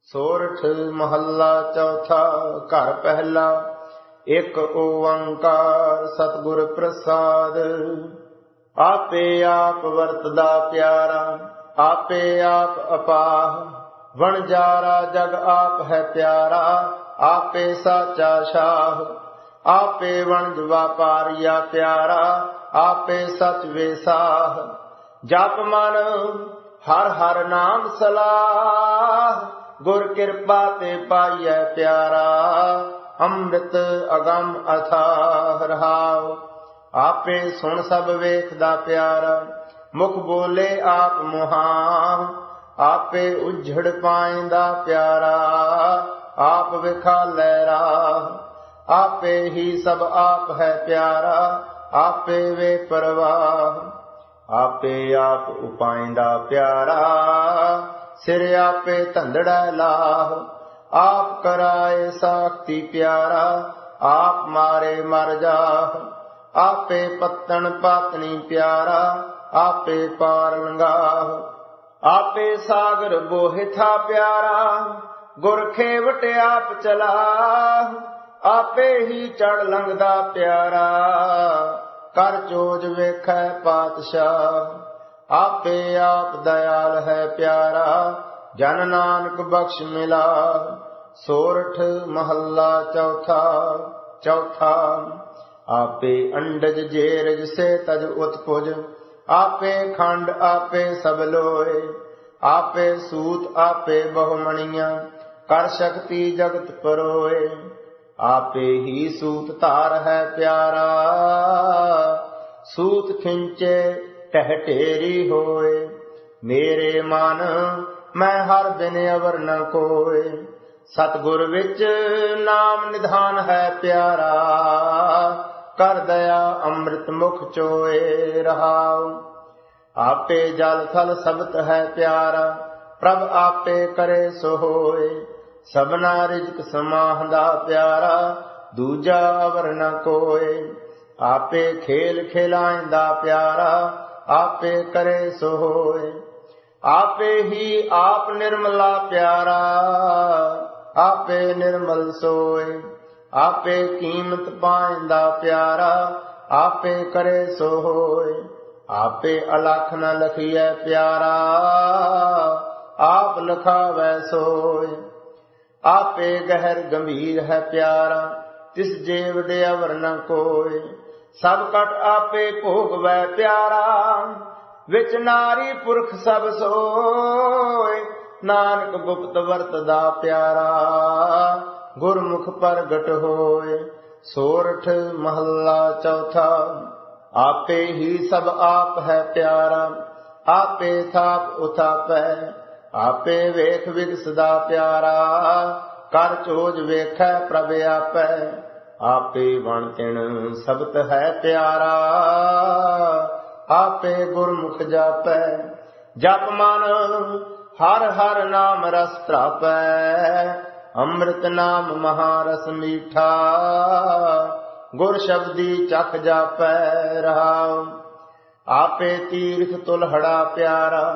सोरठ महला चौथा। घर पहला। एक ओंकार सतगुर प्रसाद। आपे आप वरतदा प्यारा, आपे आप अपाह। वणजारा जग आप है प्यारा, आपे साचा शाह। आपे वणज वापारिया प्यारा, आपे सच वेसाह। जप मन हर हर नाम सलाह, गुर कृपा ते पाइयै प्यारा। अमृत अगम अथाह रहाव। आपे सुन सब वेखदा प्यारा, मुख बोले आप मुहां। आपे उजड़ पाइंदा प्यारा, आप विखालै राह। आपे ही सब आप है प्यारा, आपे वे परवाह। आपे आप उपाइंदा प्यारा, सिर आपे धंधड़ा लाह। आप कराए साख्ती प्यारा, आप मारे मर जाह। आपे पत्तन पातनी प्यारा, आपे पार लंगाह। आपे सागर बोहे था प्यारा, गुर खेवट आप चलाह। आपे ही चढ़ लंघदा प्यारा, कर चोज वेखै पातशाह। आपे आप दयाल है प्यारा, जन नानक बख्श मिला। सोरठ महला चौथा। चौथा। आपे अंडज जेरज से तज उत्पुज। आपे खंड आपे सब लोए। आपे सूत आपे बहुमणिया, कर शक्ति जगत परोए। आपे ही सूत तार है प्यारा, सूत खिंचे टहटेरी होए। मेरे मन मैं हर बिन अवर न कोय। सतगुर विच नाम निधान है प्यारा, कर दया अमृत मुख चोए रहाओ। आपे जल थल सबत है प्यारा, प्रभ आपे करे सो होए। सबना रिजक समाहदा प्यारा, दूजा अवर न कोय। आपे खेल खिलाइंदा प्यारा, आपे करे सो होए। आपे ही आप निर्मला प्यारा, आपे निर्मल सोए। आपे कीमत पाइंदा प्यारा, आपे करे सो होए। आपे अलख न लखिए प्यारा, आप लखावै सोए। आपे गहर गंभीर है प्यारा, तिस जेव दे अवर न कोय। सब कट आपे भोगवै प्यारा, विच नारी पुरख सब सोय। नानक गुप्त वरतदा प्यारा, गुरमुख प्रगट होय। सोरठ महला चौथा। आपे ही सब आप है प्यारा, आपे थाप उथापै। आपे वेख विगसदा प्यारा, कर चोज वेखै प्रभ आपै। आपे वण तिण सबत है प्यारा, आपे गुरमुख जापै। जप मन हर हर नाम रस त्रापै, अमृत नाम महारस मीठा। गुर शब्दी चख जापै रहाओ। आपे तीर्थ तुलहड़ा प्यारा,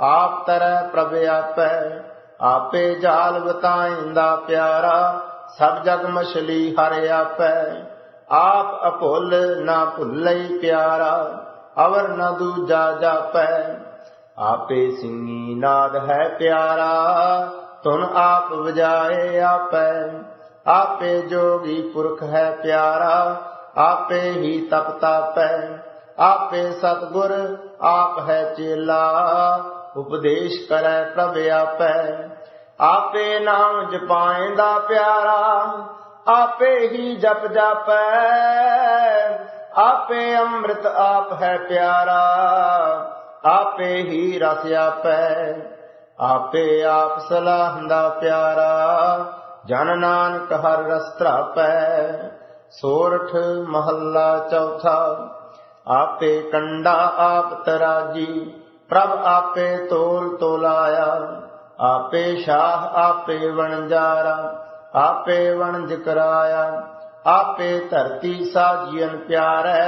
आप तरह प्रभ आपै। आपे जाल बताइंदा प्यारा, सब जग मछली हर आपै। आप अभुल ना भुलई प्यारा, अवर न दूजा जापै। आपे सिंगी नाद है प्यारा, तुन आप बजाए आपै। आपे जोगी पुरख है प्यारा, आपे ही तप तापै। आपे सतगुर आप है चेला, उपदेश करै प्रभ आपै। आपे नाम जपाइंदा प्यारा, आपे ही जप जापै। आपे अमृत आप है प्यारा, आपे ही रस आपै। आपे आप सलाहंदा प्यारा, जन नानक हर रस त्रापै। सोरठ महला चौथा। आपे कंडा आप तराजी, प्रभ आपे तोल तोलाया। आपे शाह आपे वणजारा, आपे वणज कराया। आपे धरती साजियन प्यारै,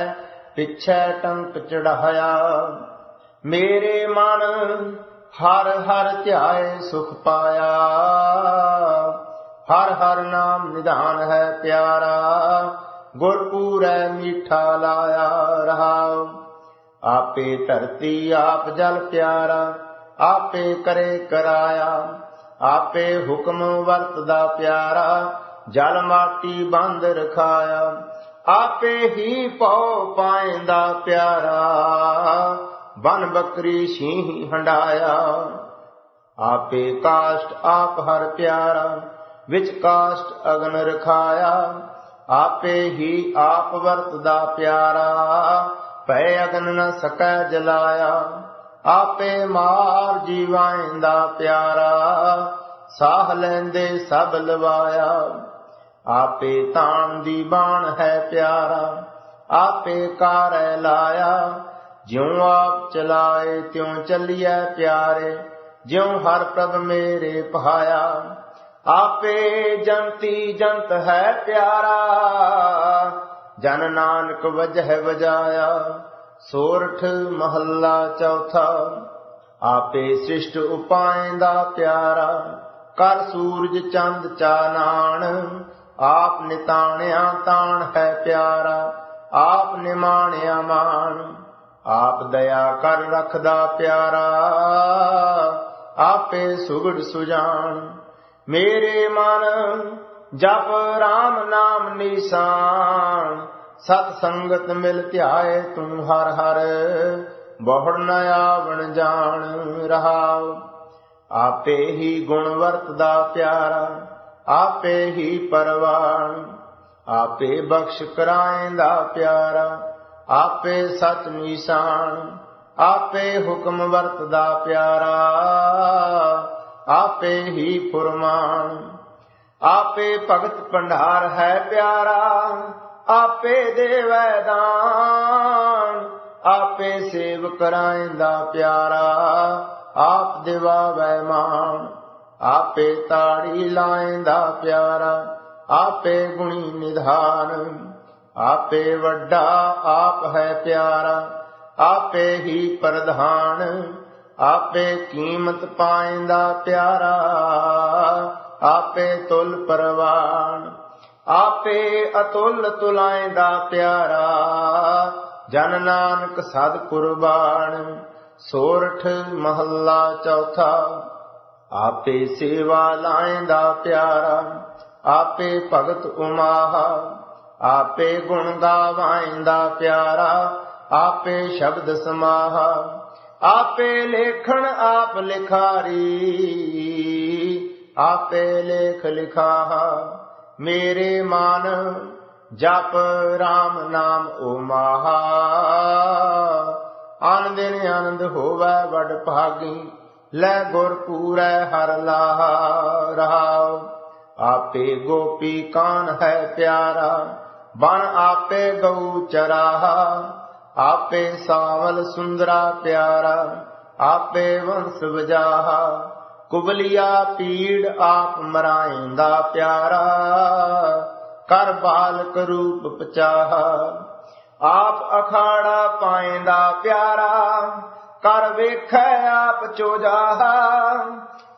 पिछै टंक चढ़ाया। मेरे मन हर हर ध्याए सुख पाया, हर हर नाम निधान है प्यारा, गुरपूरै मीठा लाया रहाओ। आपे धरती आप जल प्यारा, आपे करे कराया, आपे हुक्म वरतदा प्यारा, जल माटी बंद रखाया। आपे ही पौ पाएंदा प्यारा, बन बकरी शीह हंडाया। आपे काष्ट आप हर प्यारा, विच काष्ट अग्न रखाया। आपे ही आप वरतदा प्यारा, भै अग्न न सकै जलाया। आपे मार जीवाएंदा प्यारा, साह लैंदे सब लवाया। आपे तान दी बाण है प्यारा, आपे कारै लाया। ज्यों आप चलाए त्यों चलिए प्यारे, ज्यों हर प्रभ मेरे पाया। आपे जंती जंत है प्यारा, जन नानक वजह वजाया। सोरठ महला चौथा। आपे सृष्ट उपाएंदा प्यारा, कर सूरज चंद चानान। आप निताणिया ताण है प्यारा, आप निमाणिया मान। आप दया कर रखदा प्यारा, आपे सुगड़ सुजान। मेरे मन जप राम नाम निशान, सत संगत मिल ध्याए तू हर हर। बहुड़ न आवण जान रहाओ। आपे ही गुण वरतदा प्यारा, आपे ही परवान। आपे बख्श कराएंदा प्यारा, आपे सच निशान। आपे हुक्म वरतदा प्यारा, आपे ही फुरमान। आपे भगत भंडार है प्यारा, आपे देवै दान। आपे सेव कराएंदा प्यारा, आप दिवावै मान। आपे ताड़ी लाएंदा प्यारा, आपे गुणी निधान। आपे वड्डा आप है प्यारा, आपे ही प्रधान। आपे कीमत पाएंदा प्यारा, आपे तुल परवान। आपे अतुल तुलाएंदा प्यारा, जन नानक सद कुर्बान। सोरठ महला चौथा। आपे सेवा लाएंदा प्यारा, आपे भगत उमाहा। आपे गुण गावाएंदा प्यारा, आपे शब्द समाहा। आपे लेखन आप लिखारी, आपे लेख लिखाहा। मेरे मान जप राम नाम उमाहा। आन दिन आनंद होवै वड भागी, लै गुर पूरै हर लाहा रहाओ। आपे गोपी कान है प्यारा, बन आपे गौ चराहा। आपे सावल सुंदरा प्यारा, आपे वंश बजाहा। कुबलिया पीड़ आप मराएंदा प्यारा, कर बालक रूप पचाहा। आप अखाड़ा पाएंदा प्यारा, कर वेखै आप चोजाहा।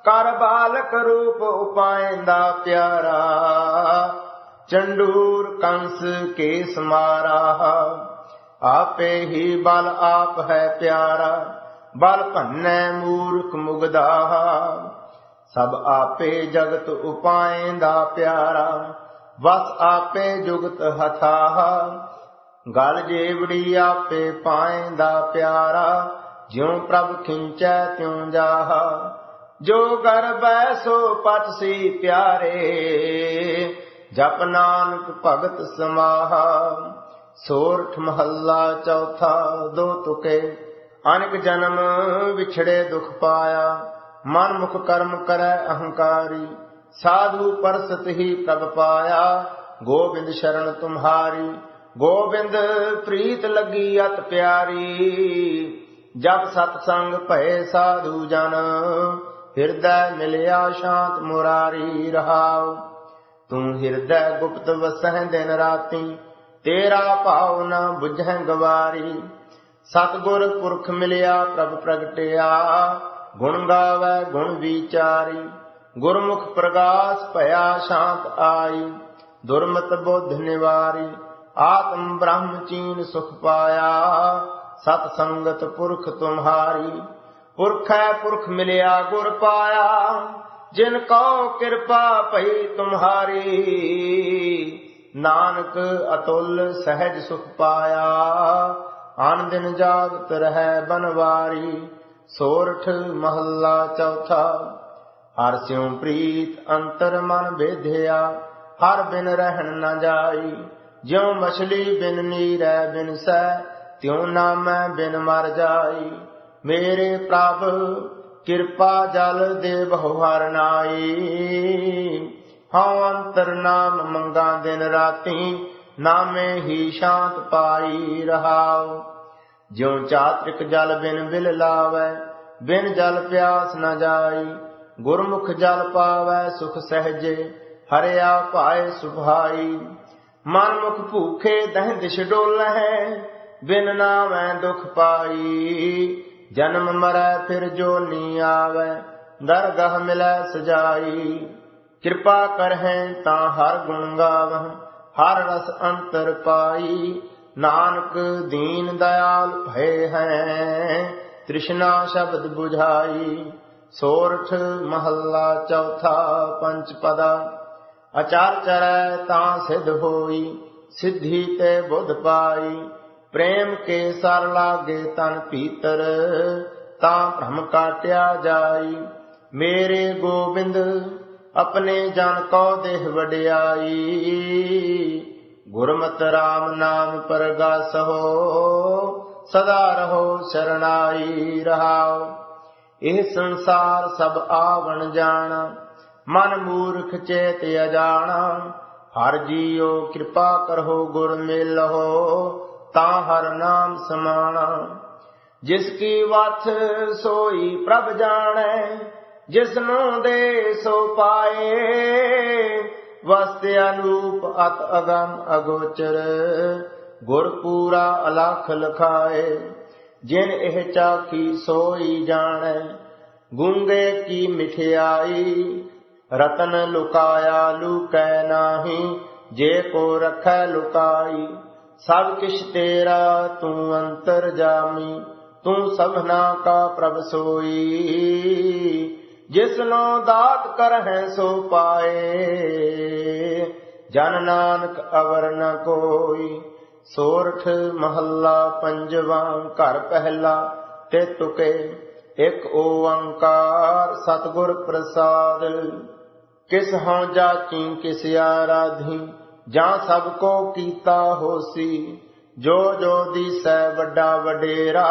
कर बालक रूप उपाएंदा प्यारा, चंडूर कंस के समारा। आपे ही बल आप है प्यारा, बल भन्नै मूर्ख मुगदाहा। सब आपे जगत उपाएंदा प्यारा, बस आपे जुगत हथाहा। गल जेवड़ी आपे पाएंदा प्यारा, ज्यों प्रभ खिंचै त्यों जाहा। जो गर्भै सो पटसी प्यारे, जप नानक भगत समाहा। सोरठ महला चौथा। दो तुके। अनेक जन्म विछड़े दुख पाया, मन मुख कर्म करे अहंकारी। साधु परसत ही प्रभ पाया, गोविंद शरण तुम्हारी। गोविंद प्रीत लगी अत प्यारी, जब सतसंग भये साधु जन। हृदय मिलिया शांत मुरारी रहाओ। तू हृदय गुप्त वसह दिन राती, तेरा भाव न बुझै गवारी। सतगुर पुरख मिलिया प्रभ प्रगटिया, गुण गावै गुण विचारी। गुरमुख प्रगास भया शांत आई। दुर्मत बुद्ध निवारी। आत्म ब्रह्म चीन सुख पाया। सतसंगत पुरख तुम्हारी। पुरख है पुरख मिलिया गुर पाया। जिनको कृपा पई तुम्हारी। नानक अतुल सहज सुख पाया। आन दिन जागत रहे बनवारी। सोरठ महला चौथा। हर स्यों प्रीत अंतर मन बेधिया। हर बिन रहन न जाई। ज्यों मछली बिन नीरै बिन सै। त्यों नामै बिन मर जाई। मेरे प्रभ कृपा जल दे बहु हर नाई। हऊँ अंतर नाम मंगा दिन राती। नामे ही शांत पाई रहाओ। ज्यों चात्रिक जल बिन बिल लावै। बिन जल प्यास न जाई। गुरमुख जल पावै सुख सहजे। हरिया पाए सुभाई। मन मुख भूखे दह दिश डोलਹਿ। बिन नामै दुख पाई। जन्म मरै फिर जो नी आवै। दरगह मिलै सजाई। कृपा करहैं तां हर गुण गावहं। हर रस अंतर पाई। नानक दीन दयाल भय हैं। तृष्णा शब्द बुझाई। सोरठ महला चौथा। पंच पदा। अचार चरै तां सिद्ध होई। सिद्धि ते बुध पाई। प्रेम के सर लागे तन पीतर। तां भ्रम काट्या जाई। मेरे गोबिंद अपने जन को देह वड्याई। गुरमत राम नाम परगासहो। सदा रहो शरणाई रहाओ। एह संसार सब आवण जाना। मन मूर्ख चेत अजाना। हर जियो कृपा करहो गुर मिलहो। ता हर नाम समाना। जिसकी वथ सोई प्रभ जाने। जिसनु दे सो पाए। वस्ते अनूप अत अगम अगोचर। गुर पूरा अलख लखाए। जिन एह चाखी सोई जाने। गूंगे की मिठियाई। रतन लुकाया लुकै नाही। जे को रखै लुकाई। सब किश तेरा तू अंतर जामी। तू सबना का प्रभ सोई। जिसनो दात करहै सो पाए। जन नानक अवर न कोई। सोरठ महला पंजवा। घर पहला ते तुके। एक ओंकार सतगुर प्रसाद। किस हूँ जाची किस आराधी। जा सबको कीता होसी। जो जो दिसै वड्डा वडेरा।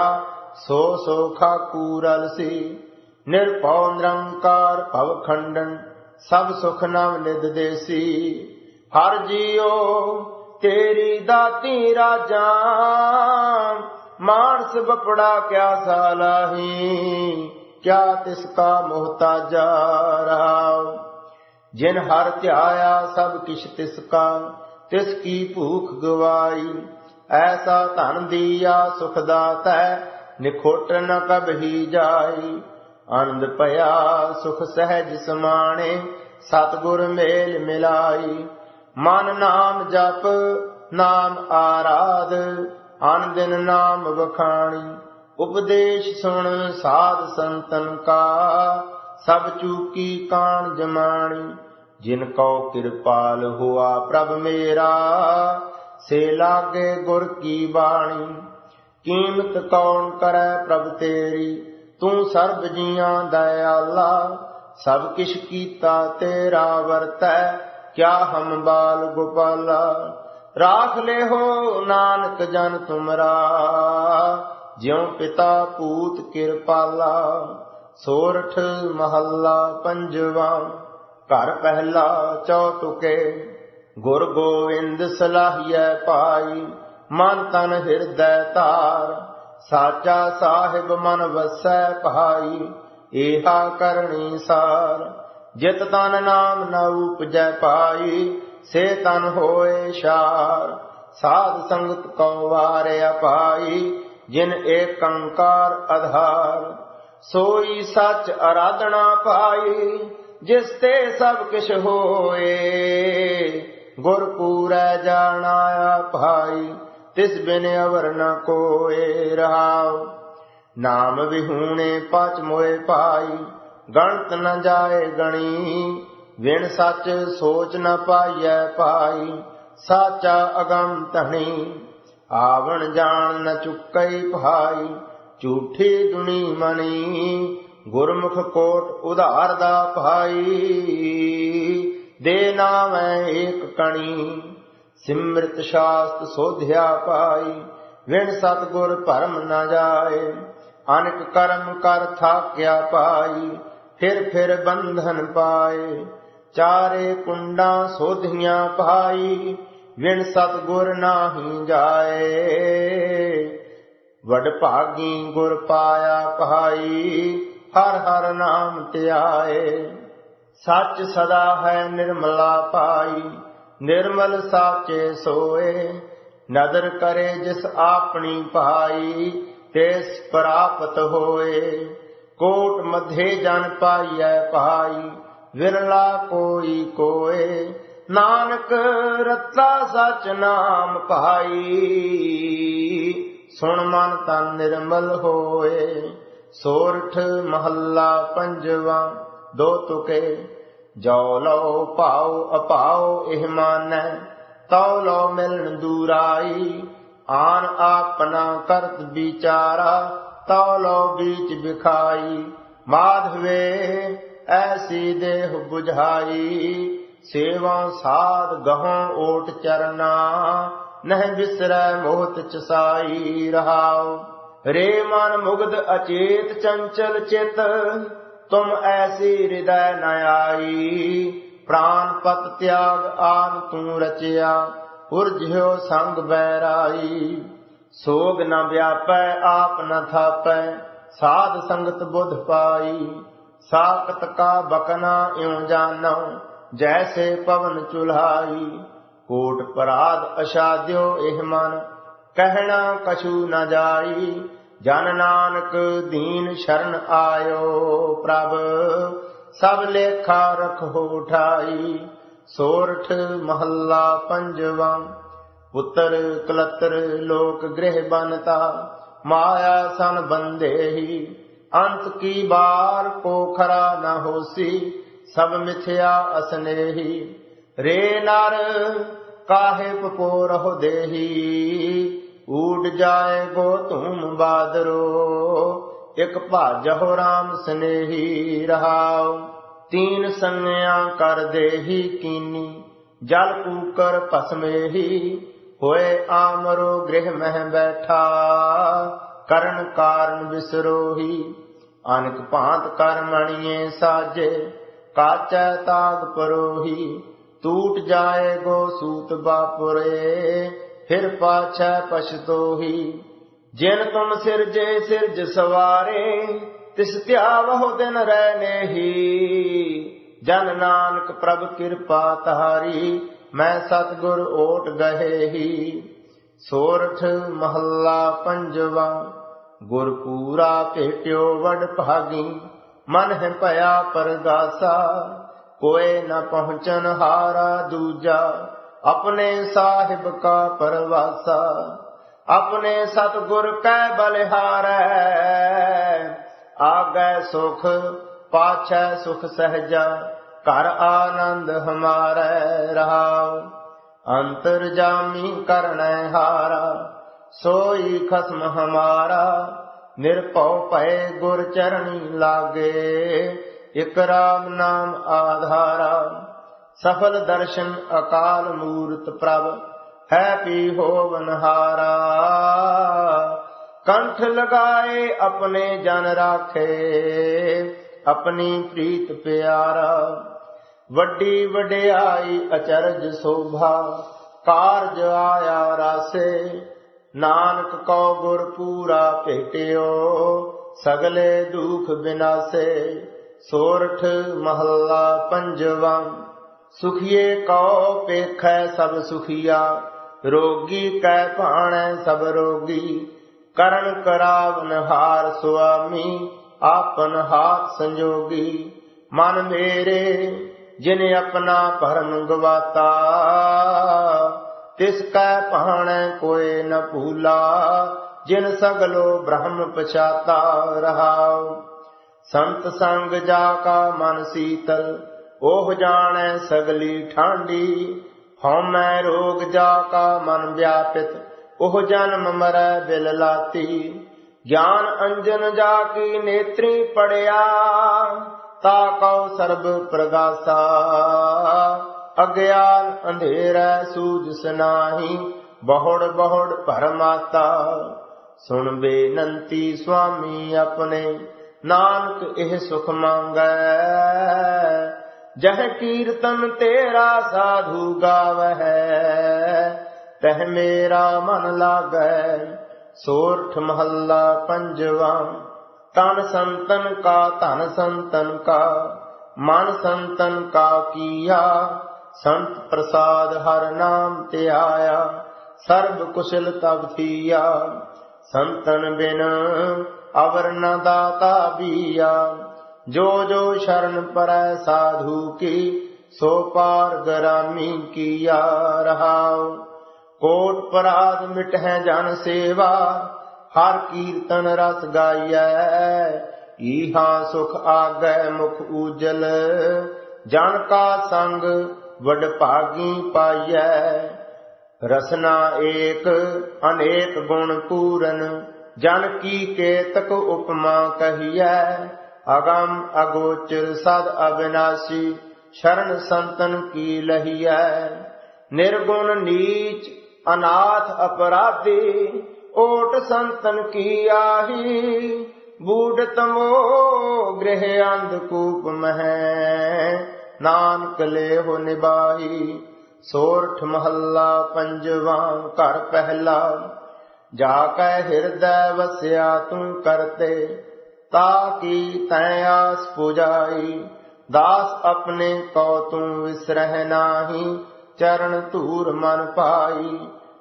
सो सो खाकू रलसी। निर्भौ निरंकार भव खंडन। सब सुख नव निध देसी। हर जियो तेरी दाती राजा। मानस बपड़ा क्या सालाही। क्या तिसका मोहताजा रहाओ। जिन हर ध्याया सब किश तिसका। तिसकी भूख गवाई। ऐसा धन दिया सुख दाता। निखोट न कबही जाई। आनंद पया सुख सहज समाने। सतगुर मेल मिलाई। मन नाम जप नाम आराध। आन दिन नाम बखानी। उपदेश सुन साध संतन का। सब चूकी कान जमानी। जिनको कृपाल हुआ प्रभ मेरा। से लागे गुर की बाणी। कीमत कौन करे प्रभ तेरी। तू सर्ब जियां दयाला। सब किश कीता तेरा वर्तै। क्या हम बाल गोपाला। राख ले हो नानक जन तुमरा। ज्यों पिता पूत कृपाला। सोरठ महला पंजवा। घर पहला चौतुके। गुर गोविंद सलाहिया पाई। मन तन हृदय तार। साचा साहिब मन वसै भाई। एहा करनी सार। जित तन नाम न उपजै पाई। से तन होए शार। साध संगत को वार्या पाई। जिन एक कंकार आधार। सोई सच आराधना पाई, जिस ते सब किश होए। गुर पूरै जानाया भाई, तिस बिन अवर न कोए। रहाओ नाम विहूणे पाच मोए पाई, गणत न जाए गणी। विण सच सोच न पाइयै पाई, साचा अगम धनी। आवण जान न चुकई भाई, झूठी दुनी मनी। गुरमुख कोट उधार दा भाई, दे नामै एक कणी। सिमृत शास्त्र सोध्या पाई, विण सतगुर भरम न जाए। अनेक कर्म कर थाक्या पाई, फिर बंधन पाए। चारे कुंडा सोधिया पाई, विण सतगुर नाही जाए। वड भागी गुर पाया पाई, हर हर नाम त्याए। सच सदा है निर्मला पाई, निर्मल साचे सोए। नदर करे जिस आपनी पाई, तेस प्राप्त होए। कोट मध्य जन पाइयै पाई, विरला कोई कोए। नानक रत्ता सच नाम पाई, सुन मन तन निर्मल होए। सोरठ महला पंजवा दो तुके। जो लो पाओ अपाओ एह मानै, तौ लो मिलन दूराई। आन आपना करत बिचारा, तौ लो बीच बिखाई। माधवे ऐसी देह बुझाई, सेवा साध गहों ओट चरना। नह बिसरै मोहत चसाई। रहाओ रे मन मुग्ध अचेत चंचल चित, तुम ऐसी हृदय न आई। प्राण पत त्याग आन तू रचया, उर्ज्यो संग बैराई। सोग न व्यापै आप न थापै, साध संगत बुध पाई। साकत का बकना इਉ जानो, जैसे पवन चुल्हाई। कोट पराध असाध्यो एह मन, कहना कछु न जाई। जन नानक दीन शरण आयो, प्रभ सब लेखा रखो ठाई। सोरठ महला पंजवा। पुत्र कलत्र लोक गृह बनता, माया सन बंदेही। अंत की बार पोखरा न होसी, सब मिथ्या असनेही। रे नर काहे पपोरह देही, ऊड जाए गो तुम बादरो। एक भाजहो राम स्नेही। रहाओ तीन संज्ञा कर देही कीनी, जल कूकर पसमेही। होए आमरो गृह मह बैठा, करण कारण बिसरोही। अनक भांत कर मणिये साजे, काचै ताग परोही। टूट जाए गो सूत बापुरे, फिर पाछै पछतोही। जिन तुम सिरजे सिरज सवारे, तिस त्यावहो दिन रहने ही। जन नानक प्रभ कृपा तारी, मैं सतगुर ओट गहे ही। सोरठ महला पंजवा। गुर पूरा भेट्यो वड भागी, मन है पया परगासा। कोई न पहुँचन हारा दूजा, अपने साहिब का परवासा। अपने सतगुर कै बलिहारै, आगै सुख पाछै सुख सहजा। कर आनंद हमारै। रहाओ अंतर्जामी करनै हारा, सोई खस्म हमारा। निर्भौ भय गुर चरणी लागे, इक राम नाम आधारा। सफल दर्शन अकाल मूर्त प्रभ, है पी होवनहारा। कंठ लगाए अपने जन राखे, अपनी प्रीत प्यारा। वड्डी वड्याई अचरज शोभा, कारज आया रासे। नानक को गुर पूरा भेटियो, सगले दुख बिनासे। सोरठ महला पंजवा। सुखिए को पेखै सब सुखिया, रोगी कै भाणै सब रोगी। करण करावन हार सुआमी, आपन हाथ संजोगी। मन मेरे जिन अपना भरम गवाता, तिसकै पाणै कोय न भूला। जिन सगलो ब्रह्म पछाता रहाओ। संत संग जाका मन शीतल, ओह जाने सगली ठांडी। हौमै रोग जाका मन व्यापित, ओह जन्म मरै बिल लाती। ज्ञान अंजन जाकी नेत्री पड़िया, ताकौ सर्ब प्रगासा। अज्ञान अंधेरै सूझ सनाही, बहुड़ बहुड़ भरमाता। सुन बेनंती स्वामी अपने, नानक एह सुख मांगै। जह कीर्तन तेरा साधु गावै, तह मेरा मन लागै। सोरठ महला पंजवा। तन संतन का धन संतन का, मन संतन का किया। संत प्रसाद हर नाम ते आया, सर्व कुशल तब थिया। संतन बिन अवर न दाता बिया, जो जो शरण परै साधु की। सो पार गरामी किया रहाओ। कोट पराध मिटह जन सेवा, हर कीर्तन रस गाइयै। ईहा सुख आगै मुख उजल, जन का संग वड भागी पाइयै। रसना एक अनेक गुण पूरन, जन की केतक उपमा कहियै। अगम अगोचर सद अविनाशी, शरण संतन की लहियै। निर्गुण नीच अनाथ अपराधी, ओट संतन की आही। बूढ़ तमो गृह अंधकूप मह, नानक ले हो निबाही। सोरठ महला पंजवा। घर पहला। जाकै हृदय वस्या तू करते, ताकि तै आस पुजाई। दास अपने को तू विसरह नाही, चरण धूर मन पाई।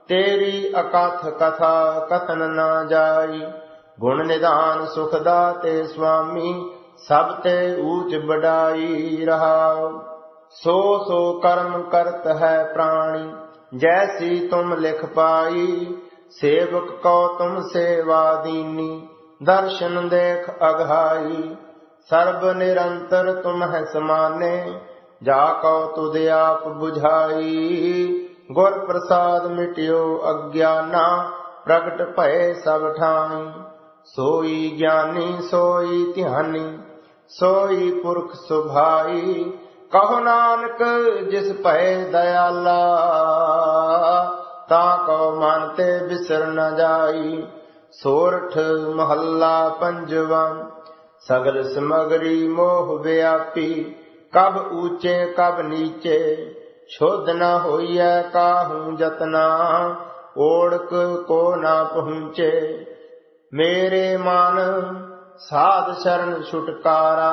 तेरी अकथ कथा कथन न जाई, गुण निधान सुख दाते स्वामी। सब ते ऊंच बढ़ाई रहाओ। सो सो कर्म करत है प्राणी, जैसी तुम लिख पाई। सेवक को तुम सेवा दीनी, दर्शन देख अघाई। सर्व निरंतर तुम है समाने, जाको तुद आप बुझाई। गुर प्रसाद मिटियो अज्ञाना, प्रगट भय सब ठाई। सोई ज्ञानी सोई ध्यानी, सोई पुरख सुभाई। कहो नानक जिस भय दयाला, ताको मानते बिसर न जाई। सोरठ महला पंजवा। सगल समगरी मोह व्यापी, कब ऊंचे कब नीचे। शुद्ध न होइए काहू जतना, ओढ़क को न पहुँचे। मेरे मन साध शरण छुटकारा,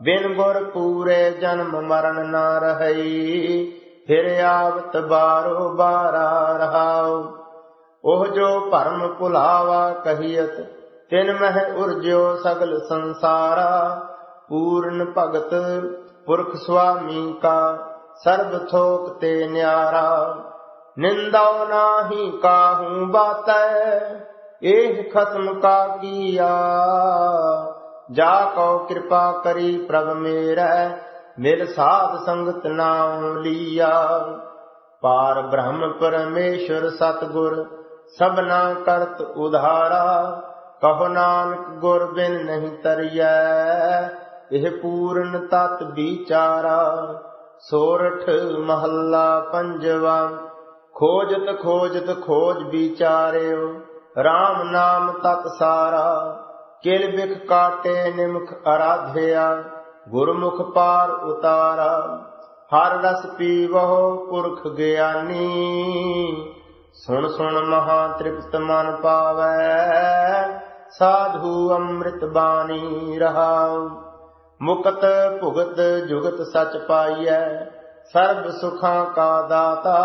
बिन गुर पूरे जन्म मरण न रहई। फिर आवत बारो बारा रहाओ। ओह जो भरम भुलावा कहियत, तिन मह उर्ज्यो सगल संसारा। पूर्ण भगत पुरख स्वामी का, सर्व थोक ते न्यारा। निंदाओ नाही काहू बातै, एह खत्म का किया। जाको कृपा करी प्रभ मेरै, मिल साध संगत नाम लिया। पार ब्रह्म परमेश्वर सतगुर, सबना करत उधारा। कहो नानक गुर बिन नहीं तरियै, एह पूर्ण तत बिचारा। सोरठ महला पंजवा। खोजत खोजत खोज बिचार्यो, राम नाम तत सारा। किल बिख काटे निमुख आराध्या, गुरमुख पार उतारा। हर रस पीवहो पुरख ज्ञानी, सुन सुन महा तृप्त मन पावै। साधु अमृत बानी रहाओ। मुकत भुगत जुगत सच पाइयै, सर्व सुखां का दाता।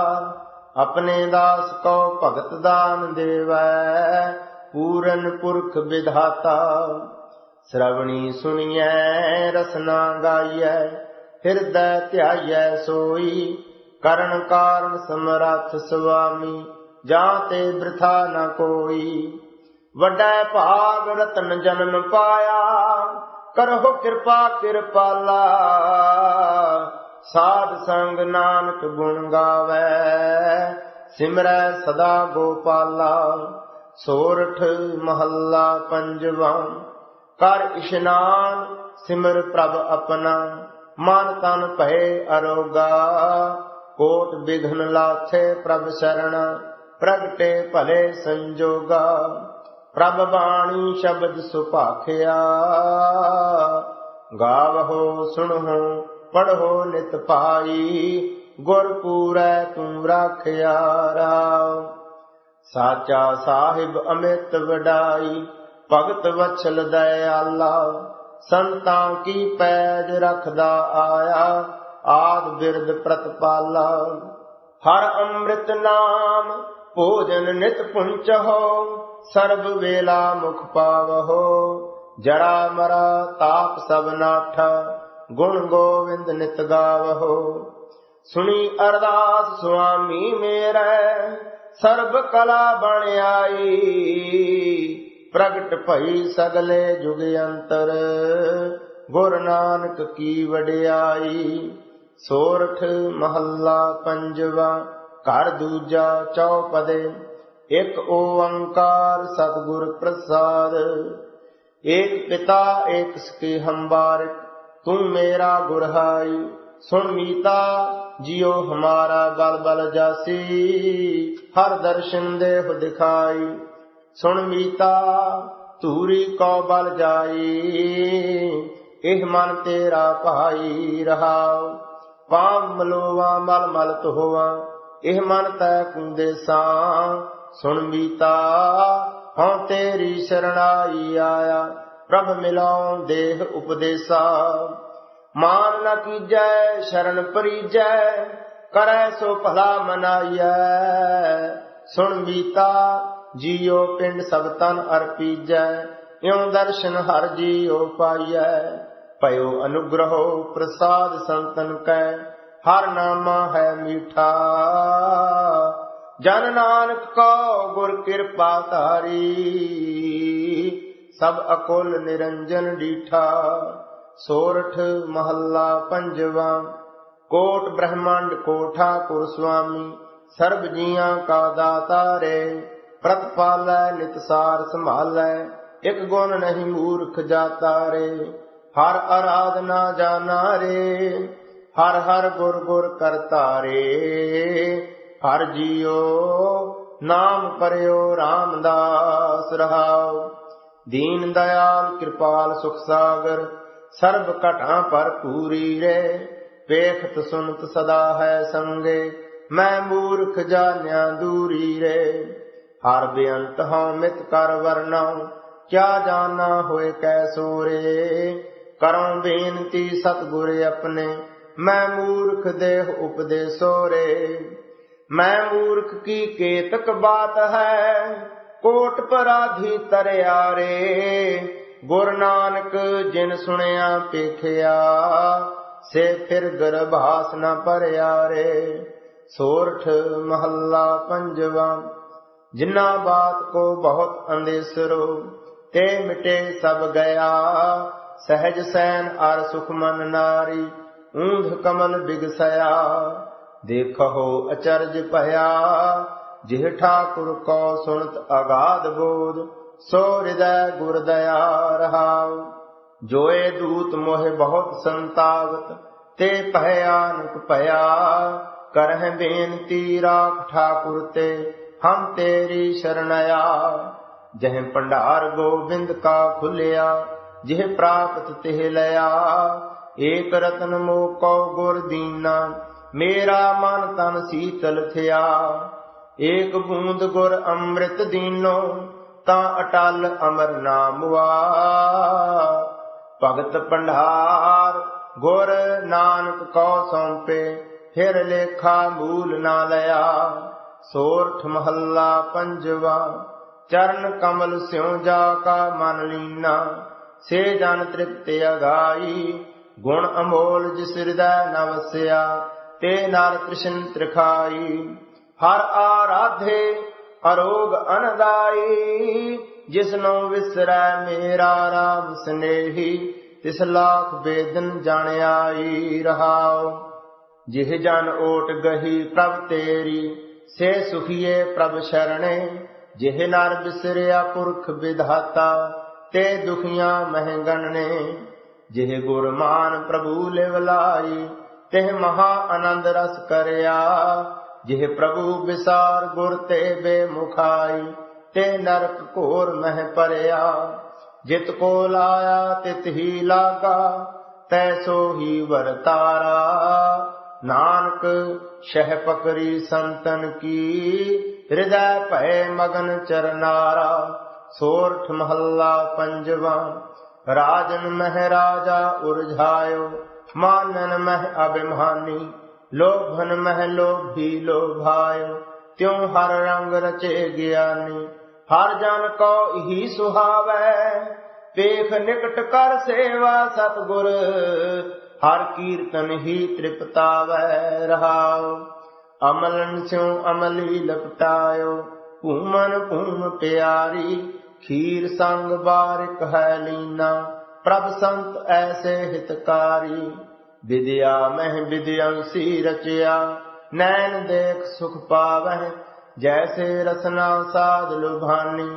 अपने दास को भगत दान देवै, पूरन पुरख विधाता। श्रवणी सुनिए रसना गाइए, हृदय ध्याइए सोई। करण कारण समरथ स्वामी, जाते वृथा न कोई। वडै भाग रतन जन्म पाया, करहो कृपा कृपाला। साध संग नानक गुण गावै, सिमरै सदा गोपाला। सोरठ महला पंजवा। कर इशनान सिमर प्रभ अपना, मन तन भय अरोगा। कोट विघ्न लाथे प्रभ शरण, प्रगटे भले संजोगा। प्रभ बाणी शब्द सुभाखिया, गावहो सुनहो पढ़ो नित पाई। गुर पूरै तू राखिया राव। साचा साहिब अमित वडाई, भगत वत्सल दयाला। संतां की पैज रखदा आया, आद बिरद प्रतपाला। हर अमृत नाम भोजन नित पुंचहो, सर्ब वेला मुख पावहो। जरा मरा ताप सब नाठा, गुण गोविंद नित गावहो। सुनी अरदास स्वामी मेरे, सर्ब कला बन आई। प्रगट भई सगले जुग अंतर, गुरु नानक की वडियाई। सोरठ महला पंजवा। घर दूजा चौपदे। एक ओंकार सतगुर प्रसाद। एक पिता एक सके हम बारिक, तू मेरा गुरहाई। सुन मीता जियो हमारा बल बल जासी, हर दर्शन देह दिखाई। सुन मीता तूरी को बल जाई, एह मन तेरा भाई रहाओ। पाम मलोवा मल मल तोवा, एह मन तै कुंदेसा। सुन मीता हाँ तेरी शरणाई आया, प्रभ मिलाओ देह उपदेसा। मान न कीजै शरण परिजै, करै सो भला मनाइयै। सुन मीता जियो पिंड सब तन अर्पीजै, यों दर्शन हर जियो पाइयै। पयो अनुग्रहो प्रसाद संतन कै, हर नामा है मीठा। जन नानक को गुर कृपा धारी, सब अकुल निरंजन डीठा। सोरठ महला पंजवा। कोट ब्रह्मांड को ठाकुर स्वामी, सर्ब जियां का दाता रे। प्रतपालै नित सार संभालै, एक गुण नहीं मूर्ख जाता रे। हर आराधना जाना रे, हर हर गुर गुर करता रे। हर जियो नाम परयो रामदास रहाओ। दीन दयाल कृपाल सुख सागर, सर्ब कटा पर पूरी रे। पेखत सुनत सदा है संगे, मैं मूर्ख जान्या दूरी रे। हर बेअंत हूँ मित कर वर्णाऊं, क्या जाना होए कैसो रे। करूं बेनती सतगुर अपने, मैं मूर्ख देह उपदेसो रे। मैं मूर्ख की केतक बात है, कोट पराधी तरया रे। गुरु नानक जिन सुनया पेखिया, से फिर गर्भास न परया रे। सोरठ महला पंजवा। जिन्ना बात को बहुत अंदेसरो, ते मिटे सब गया। सहज सैन आर सुख मन नारी, ऊंध कमल बिगसया। देखो अचरज पया, जिह ठाकुर को सुनत अगाध बोध। सो हृदय गुरदया रहाओ। जोए दूत मोहे बहुत संतावत, ते भयानक पया। करह बेनती राख ठाकुर ते, हम तेरी शरणया। जह भंडार गोविंद का खुलिया, जिह प्राप्त तिह लया। एक रतन मोको गुर दीना, मेरा मन तन शीतल थिया। एक बूंद गुर अमृत दीनो, ता अटल अमर नामुआ। भगत भंडार गुर नानक को सौंपे, फिर लेखा मूल ना लया। सोरठ महला पंजवा। चरण कमल स्यों जाका मन लीना। से जन तृप्त अगाई गुण अमोल जिस हृदय न वस्या। ते नर कृष्ण त्रिखाई हर आराधे अरोग अनदाई। जिसनो विसरै मेरा राम स्नेही तिस लाख बेदन जान आई रहाओ। जिह जन ओट गही प्रभ तेरी से सुखिए प्रभ शरणे। जिह नर बिसरिया पुरख विधाता ते दुखियां मह गणने। जिह गुरमान प्रभु लेवलाई तेह महा आनंद रस करया। जिह प्रभु विसार गुर ते बेमुखाई ते नरक घोर मह परया। जित को लाया तित ही लागा तैसो ही वरतारा। नानक शह पकड़ी संतन की हृदय भय मगन चरनारा। सोरठ महल्ला पंजवा राजन मह राजा उरझायो। मानन मह अभिमानी लोभन मह लोभी लोभायो। त्यों हर रंग रचे ज्ञानी हर जन को ही सुहावै। पेख निकट कर सेवा सतगुर हर कीर्तन ही तृप्तावै रहाओ। अमलन स्यों अमली लपटायो भूमन भूम प्यारी। खीर संग बारिक है लीना प्रभ संत ऐसे हितकारी। विद्या मह विद्यांसी रचया नैन देख सुख पावह। जैसे रसना साध लुभानी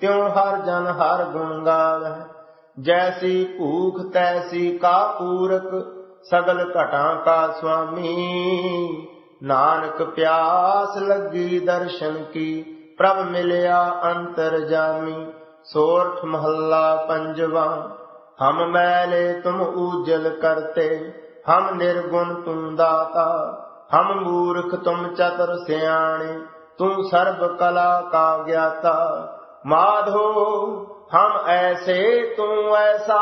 त्यों हर जन हर गुण गावह। जैसी भूख तैसी का पूरक सगल घटा का स्वामी। नानक प्यास लगी दर्शन की प्रभ मिलया अंतरजामी। सोरठ महल्ला पंजवा हम मैले तुम उज्जल करते। हम निर्गुण तुम दाता हम मूर्ख तुम चतुर सियाणे। तुम सर्व कला का ज्ञाता। माधो हम ऐसे तुम ऐसा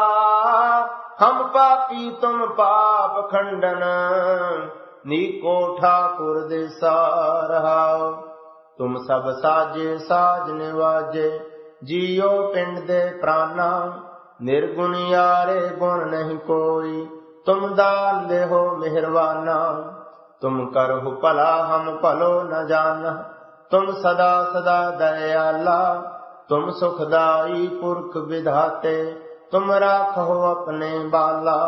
हम पापी तुम पाप खंडन। नीको ठाकुर दिसा रहाओ। तुम सब साजे साज निवाजे जियो पिंड दे प्राणा। निर्गुण यारे गुण नहीं कोई तुम दान दे हो मेहरबाना। तुम करहु भला हम भलो न जाना। तुम सदा सदा दयाला तुम सुखदाई पुरख विधाते। तुम राखो अपने बाला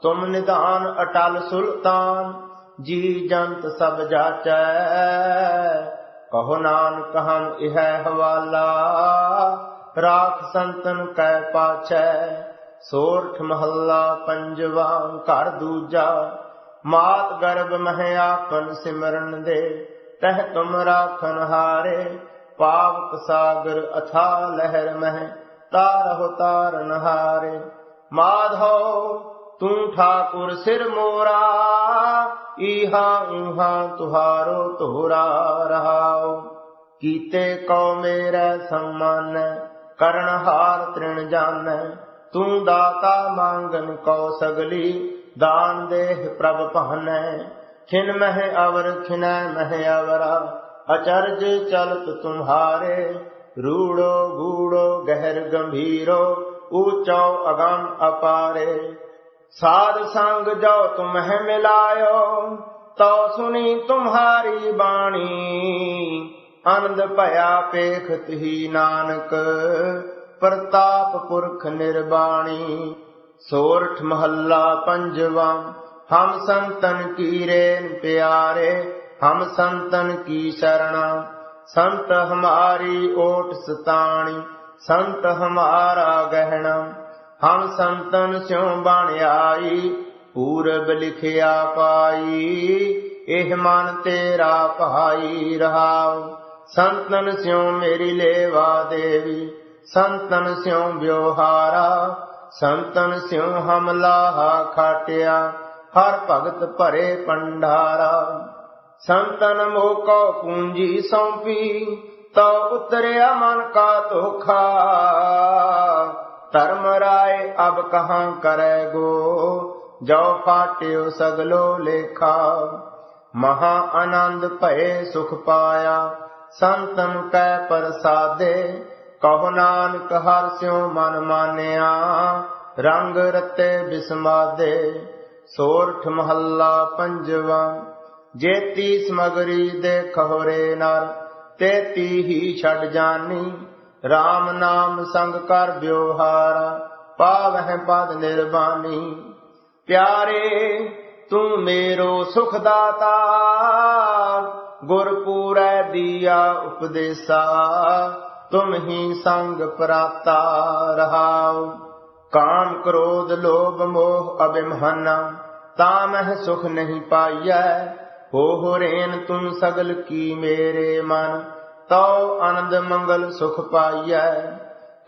तुम निदान अटल सुल्तान। जी जंत सब जाचै कहो नानक हम इह हवाला। राख संतन कै पाछै। सोरठ महल्ला पंजवा घर दूजा मात गर्भ मह आपन सिमरन दे। तह तुम राखन हारे पावक सागर अथा लहर मह तारहो तारन हारे। माधव तू ठाकुर सिर मोरा इहा उहा तुहारो तोरा रहाओ। कीते कौ मेरे सम्मान करण हार तृण जान। तू दाता मांगन कौ सगली दान देह प्रभ पहन। खिन मह अवर खिन मह अवरा अचर्ज चलत तुम्हारे। रूड़ो गूड़ो गहर गंभीरो ऊंचो अगम अपारे। साध संग जो तुम्हें मिलायो तो सुनी तुम्हारी बाणी। आनंद भया पेखत ही नानक प्रताप पुरख निर्वाणी। सोरठ महल्ला पंजवा हम संतन की रेन प्यारे। हम संतन की शरणा संत हमारी ओट सताणी। संत हमारा गहना हम संतन स्यों बन आई। पूरब लिखिया पाई एह मन तेरा भाई रहाओ। संतन स्यों मेरी लेवा देवी संतन स्यों ब्योहारा। संतन स्यों हम लाहा खाटिया हर भगत भरे पंडारा। संतन मोको पूंजी सौंपी तो उतरिया मन का धोखा। धर्म राय अब कहाँ करे गो जो फाट्यो सगलो लेखा। महा आनंद भये सुख पाया संतन कै प्रसादे। कहो नानक हर स्यों मन मानिया, रंग रते बिस्मादे। सोरठ महला पंजवा। जेती समगरी देखो रे नर, तेती ही छड़ जानी। राम नाम संग कर ब्योहारा, पावह पद निर्वाणी। प्यारे तू मेरो सुखदाता, गुरपुरै दिया उपदेसा। तुम ही संग पराता रहाओ। काम क्रोध लोभ मोह अभिमाना, तामह सुख नहीं पाइयै। हो रेन तुम सगल की मेरे मन, तो आनंद मंगल सुख पाइयै।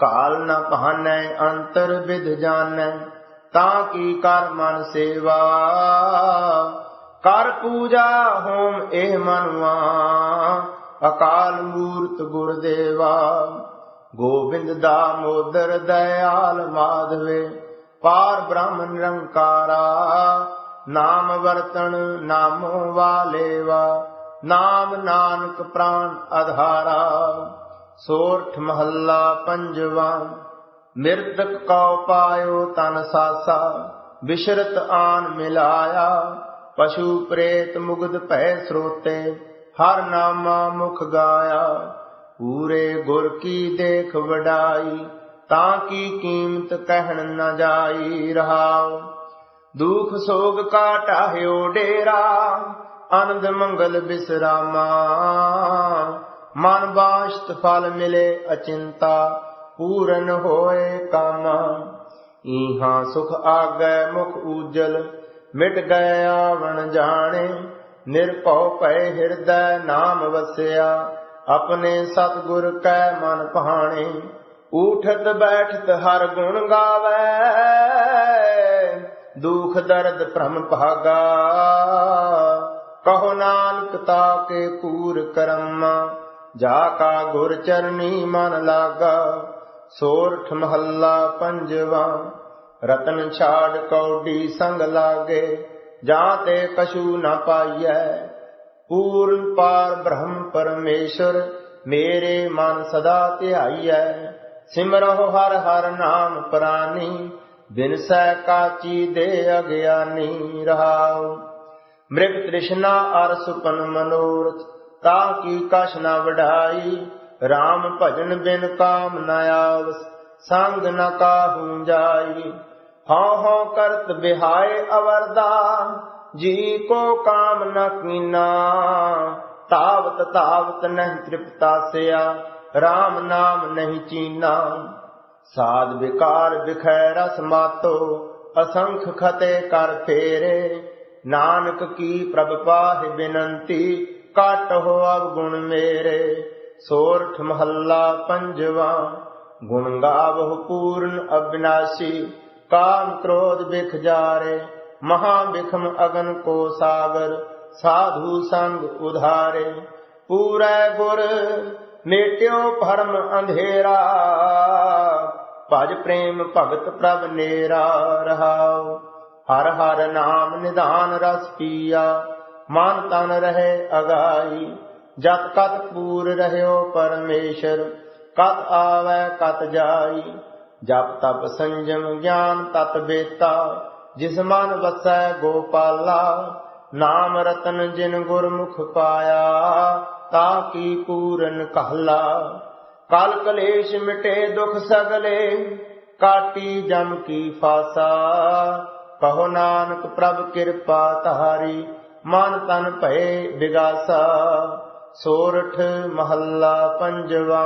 काल न पानै अंतर विध जानੈ, ताकि कर मन सेवा। कर पूजा होम एह मनुआ, अकाल मूर्त गुरुदेवा। गोविंद दामोदर दयाल माधवे, पार ब्रह्म निरंकारा। नाम वर्तन नामो वालेवा, नाम नानक प्राण आधारा। सोरठ महला पंजवा। मृतक कौ पायो तन सासा, विशरत आन मिलाया। पशु प्रेत मुग्ध भय स्रोते, हर नामा मुख गाया। पूरे गुर की देख वडाई, ताकि कीमत कहन न जाई रहाओ। दुख सोग का टाह्यो डेरा, आनंद मंगल विश्रामा। मन बाष्ट फल मिले अचिंता, पूरन होए कामा। इहाँ सुख आगै मुख उजल, मिट गए आवण जाने। निर्भव पै हृदय नाम वस्या, अपने सतगुर कै मन भाणे। उठत बैठत हर गुण गावै, दुख दर्द भ्रम भागा। कहो नानक ताके पूर कर्मा, जाका गुर चरनी मन लागा। सोरठ महला पंजवा। रतन छाड़ कौडी संग लागे, जाते कछु न पाइयै। पूर्ण पार ब्रह्म परमेश्वर, मेरे मन सदा ध्याइयै। सिमरहो हर हर नाम प्राणी, बिनसै काची दे अज्ञानी रहाओ। मृग तृष्णा अर सुपन मनोरथ, ताकि कछ न बढ़ाई। राम भजन बिन काम न आवस, संग न काहू जाई। हौ हौ करत बिहाय अवरदा, जी को काम न कीना। तावत तावत नहीं तृप्तास्या, राम नाम नहीं चीना। साध विकार बिखै रस मातो, असंख खते कर फेरे। नानक की प्रभ पाहि बिनंती, काट हो अवगुण मेरे। सोरठ महला पंजवा। गुण गावहु पूर्ण अविनाशी, काम क्रोध बिख जारे। महा बिखम अगन को सागर, साधु संग उधारे। पूरै गुर मेट्यो भरम अंधेरा, भज प्रेम भगत प्रभ नेरा रहाओ। हर हर नाम निधान रस पिया, मन तन रहे अगाई। जत कत पूर रहयो परमेश्वर, कत आवे कत जाई। जप तप संयम ज्ञान तत बेता, जिस मन वसै गोपाला। नाम रतन जिन गुरमुख पाया, ताकि पूरन कहला। काल कलेश मिटे दुख सगले, काटी जम की फासा। कहो नानक प्रभ कृपा तारी, मन तन भये बिगासा। सोरठ महला पंजवा।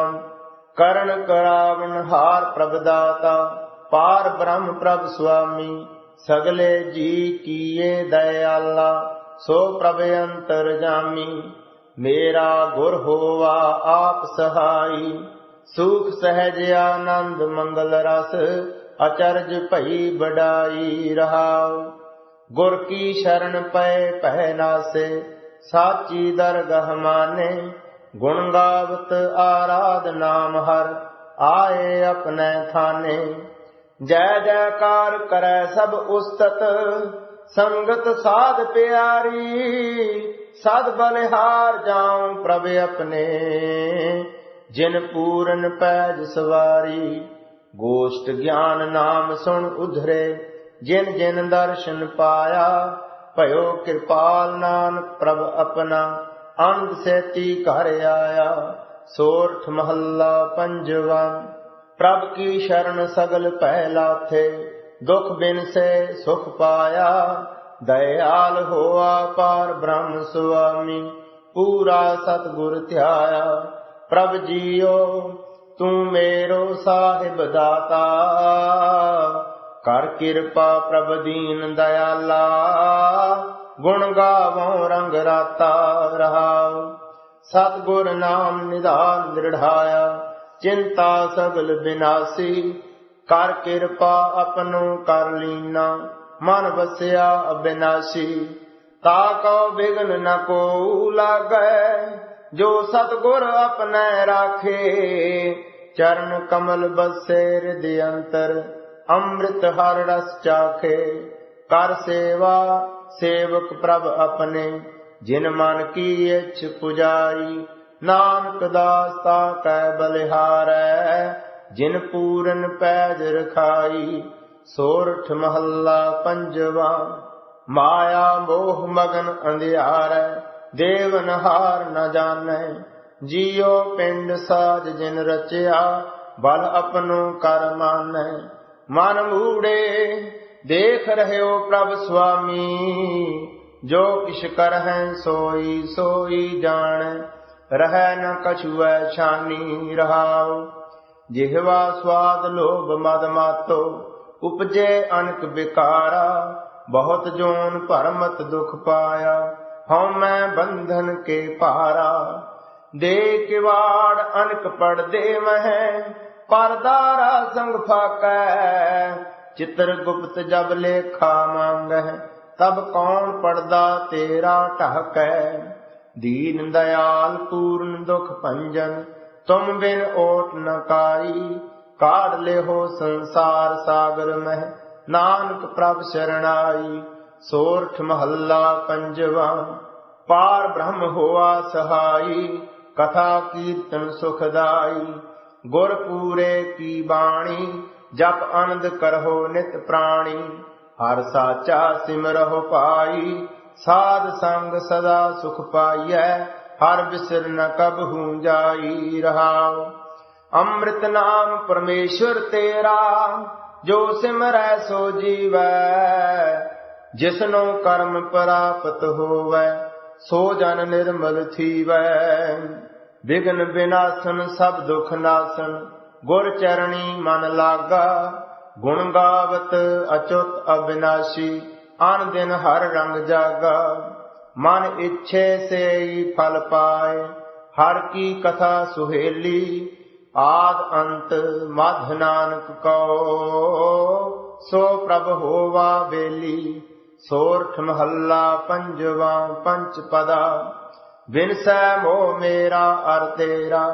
करण करावन हार प्रभ दाता, पार ब्रह्म प्रभ स्वामी। सगले जी किए दयाला, सो प्रभ अंतर जामी। मेरा गुर होवा आप सहाई, सुख सहज आनंद मंगल रस। अचरज भई बड़ाई रहाओ। गुर की शरण पै पहनासे, साची दरगह माने। गुण गावत आराध नाम हर, आए अपने थाने। जय जयकार करे सब उस्तत, संगत साध प्यारी। सद बलिहार जाऊं प्रभ अपने, जिन पूरन पैज सवारी। गोष्ठ ज्ञान नाम सुन उधरे, जिन जिन दर्शन पाया। भयो कृपाल नानक प्रभ अपना, आनंद सेती घर आया। सोरठ महला पंजवा। प्रभ की शरण सगल पहला थे, दुख बिन से सुख पाया। दयाल होआ पार ब्रह्म स्वामी, पूरा सतगुर ध्याया। प्रभ जियो तू मेरो साहिब दाता, कर कृपा प्रभ दीन दयाला। गुण गावों रंग राता रहाओ, सतगुर नाम निधान दृढ़ाया। चिंता सगल विनाशी, कर कृपा अपनो कर लीना। मन बसया अविनाशी, ताको विघ्न न को लागै। जो सतगुर अपने राखे, चरण कमल बसे हृदय अंतर। अमृत हर रस चाखे, कर सेवा सेवक प्रभ अपने। जिन मन की इच्छ पुजाई, नानक दास ताकै बलिहारै। जिन पूरन पैज रखाई। सोरठ महला पंजवा। माया मोह मगन अंधियारै, देवन हार न जानै। जियो पिंड साज जिन रचया, बल अपनो कर मानै। मन मूढ़े देख रहे हो प्रभ स्वामी, जो किछ करहै सोई सोई जानै। रहै न कछुऐ छानी रहाओ, जिह्वा स्वाद लोभ मद मातो। उपजे अनक विकारा, बहुत जोन भरमत दुख पाया। हऊँ मैं बंधन के पारा, दे किवाड़ अनक पड़दे मह। परदारा संग फाकै, चित्रगुप्त जब लेखा मांगै। तब कौन पर्दा तेरा ढकै। दीन दयाल पूर्ण दुख भंजन, तुम बिन ओट न काई। काढ़ ले हो संसार सागर में, नानक प्रभ शरणाई। सोरठ महला पंजवा। पार ब्रह्म हुआ सहाई, कथा कीर्तन सुखदाई। गुर पूरे की बाणी, जप आनंद करहो नित प्राणी। हर साचा सिमरहो पाई, साध संग सदा सुख पाइयै। हर बिसर न कबहू जाई रहाओ। अमृत नाम परमेश्वर तेरा, जो सिमरै सो जीवै। जिसनो कर्म प्राप्त होवै, सो जन निर्मल थीवै। विघ्न विनाशन सब दुख नाशन, गुर चरणी मन लागा। गुण गावत अचुत अविनाशी, आन दिन हर रंग जागा। मन इच्छे से फल पाए, हर की कथा सुहेली। आद अंत मध नानक को, सो प्रभ होवा बेली। सोरठ महला पंजवा पंचपदा। बिनसै मोह मेरा अर तेरा,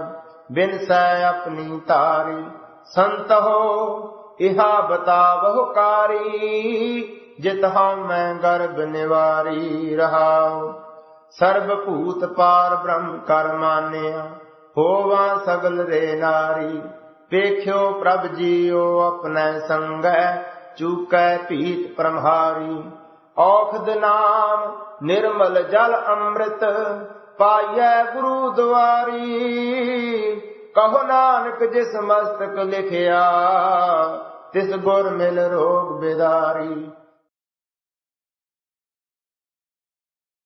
बिनसै अपनी तारी। संत हो इहा बतावहु कारी, जित हम मैं गर्भ निवारी रहाओ। सर्वभूत पार ब्रह्म कर मानिया, होवा सगल रे नारी। पेख्यो प्रभ जियो अपने संगै, चूकै पीत प्रम्हारी। औखद नाम निर्मल जल अमृत, पाइयै गुरु द्वारी। कहो नानक जिस मस्तक लिखिया, तिस गुर मिल रोग बिदारी।